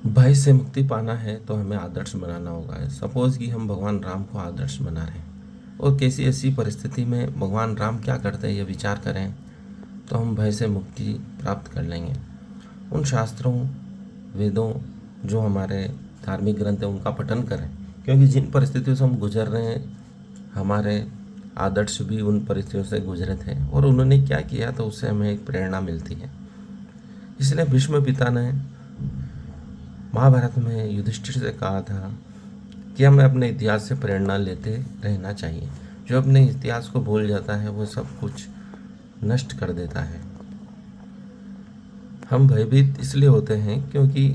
भय से मुक्ति पाना है तो हमें आदर्श बनाना होगा। सपोज कि हम भगवान राम को आदर्श बना रहे हैं और किसी ऐसी परिस्थिति में भगवान राम क्या करते हैं ये विचार करें तो हम भय से मुक्ति प्राप्त कर लेंगे। उन शास्त्रों, वेदों, जो हमारे धार्मिक ग्रंथ हैं उनका पठन करें, क्योंकि जिन परिस्थितियों से हम गुजर रहे हैं हमारे आदर्श भी उन परिस्थितियों से गुजरे थे और उन्होंने क्या किया तो उससे हमें एक प्रेरणा मिलती है। इसलिए भीष्म पिता ने महाभारत में युधिष्ठिर से कहा था कि हमें अपने इतिहास से प्रेरणा लेते रहना चाहिए। जो अपने इतिहास को भूल जाता है वो सब कुछ नष्ट कर देता है। हम भयभीत इसलिए होते हैं क्योंकि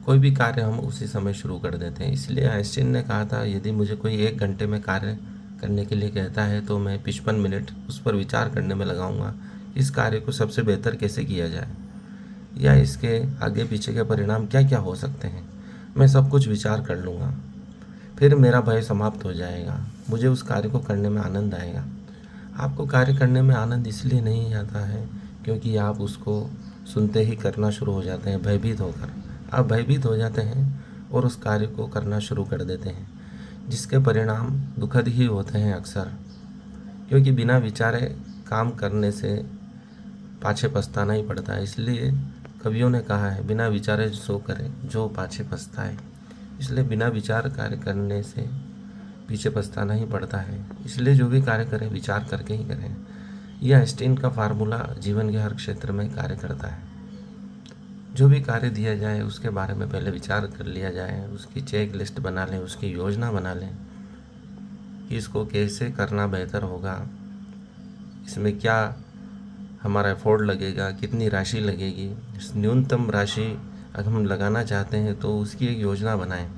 कोई भी कार्य हम उसी समय शुरू कर देते हैं। इसलिए आइंस्टीन ने कहा था, यदि मुझे कोई 1 घंटे में कार्य करने के लिए कहता है तो मैं 55 मिनट उस पर विचार करने में लगाऊंगा इस कार्य को सबसे बेहतर कैसे किया जाए या इसके आगे पीछे के परिणाम क्या क्या हो सकते हैं। मैं सब कुछ विचार कर लूँगा, फिर मेरा भय समाप्त हो जाएगा, मुझे उस कार्य को करने में आनंद आएगा। आपको कार्य करने में आनंद इसलिए नहीं आता है क्योंकि आप उसको सुनते ही करना शुरू हो जाते हैं भयभीत होकर। आप भयभीत हो जाते हैं और उस कार्य को करना शुरू कर देते हैं, जिसके परिणाम दुखद ही होते हैं अक्सर, क्योंकि बिना विचारे काम करने से पाछे पछताना ही पड़ता है। इसलिए कवियों ने कहा है, बिना विचारे सो करे जो पाछे पछताए। इसलिए बिना विचार कार्य करने से पीछे पछताना ही पड़ता है। इसलिए जो भी कार्य करें विचार करके ही करें। यह आइंस्टीन का फार्मूला जीवन के हर क्षेत्र में कार्य करता है। जो भी कार्य दिया जाए उसके बारे में पहले विचार कर लिया जाए, उसकी चेक लिस्ट बना लें, उसकी योजना बना लें कि इसको कैसे करना बेहतर होगा, इसमें क्या हमारा एफर्ट लगेगा, कितनी राशि लगेगी। न्यूनतम राशि अगर हम लगाना चाहते हैं तो उसकी एक योजना बनाएं।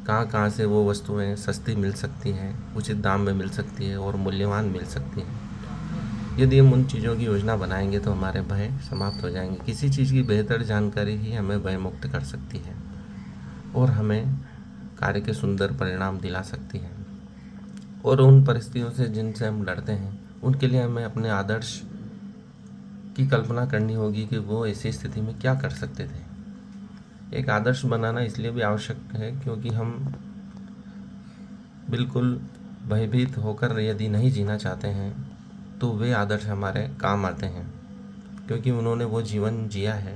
कहाँ कहाँ से वो वस्तुएं सस्ती मिल सकती हैं, उचित दाम में मिल सकती है और मूल्यवान मिल सकती हैं। यदि हम उन चीज़ों की योजना बनाएंगे तो हमारे भय समाप्त हो जाएंगे। किसी चीज़ की बेहतर जानकारी ही हमें भय मुक्त कर सकती है और हमें कार्य के सुंदर परिणाम दिला सकती है। और उन परिस्थितियों से जिनसे हम लड़ते हैं उनके लिए हमें अपने आदर्श की कल्पना करनी होगी कि वो ऐसी स्थिति में क्या कर सकते थे। एक आदर्श बनाना इसलिए भी आवश्यक है क्योंकि हम बिल्कुल भयभीत होकर यदि नहीं जीना चाहते हैं तो वे आदर्श हमारे काम आते हैं, क्योंकि उन्होंने वो जीवन जिया है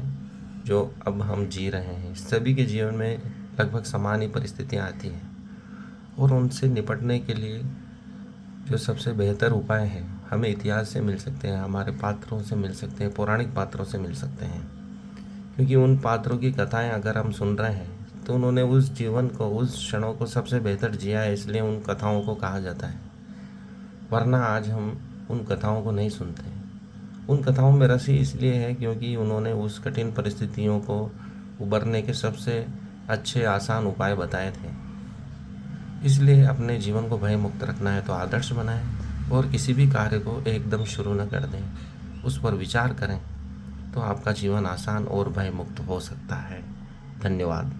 जो अब हम जी रहे हैं। सभी के जीवन में लगभग समान ही परिस्थितियाँ आती हैं और उनसे निपटने के लिए जो सबसे बेहतर उपाय हैं हमें इतिहास से मिल सकते हैं, हमारे पात्रों से मिल सकते हैं, पौराणिक पात्रों से मिल सकते हैं। क्योंकि उन पात्रों की कथाएं अगर हम सुन रहे हैं तो उन्होंने उस जीवन को, उस क्षणों को सबसे बेहतर जिया है, इसलिए उन कथाओं को कहा जाता है। वरना आज हम उन कथाओं को नहीं सुनते। उन कथाओं में रस ही इसलिए है क्योंकि उन्होंने उस कठिन परिस्थितियों को उबरने के सबसे अच्छे आसान उपाय बताए थे। इसलिए अपने जीवन को भय मुक्त रखना है तो आदर्श बनाएं और किसी भी कार्य को एकदम शुरू न कर दें, उस पर विचार करें तो आपका जीवन आसान और भय मुक्त हो सकता है। धन्यवाद।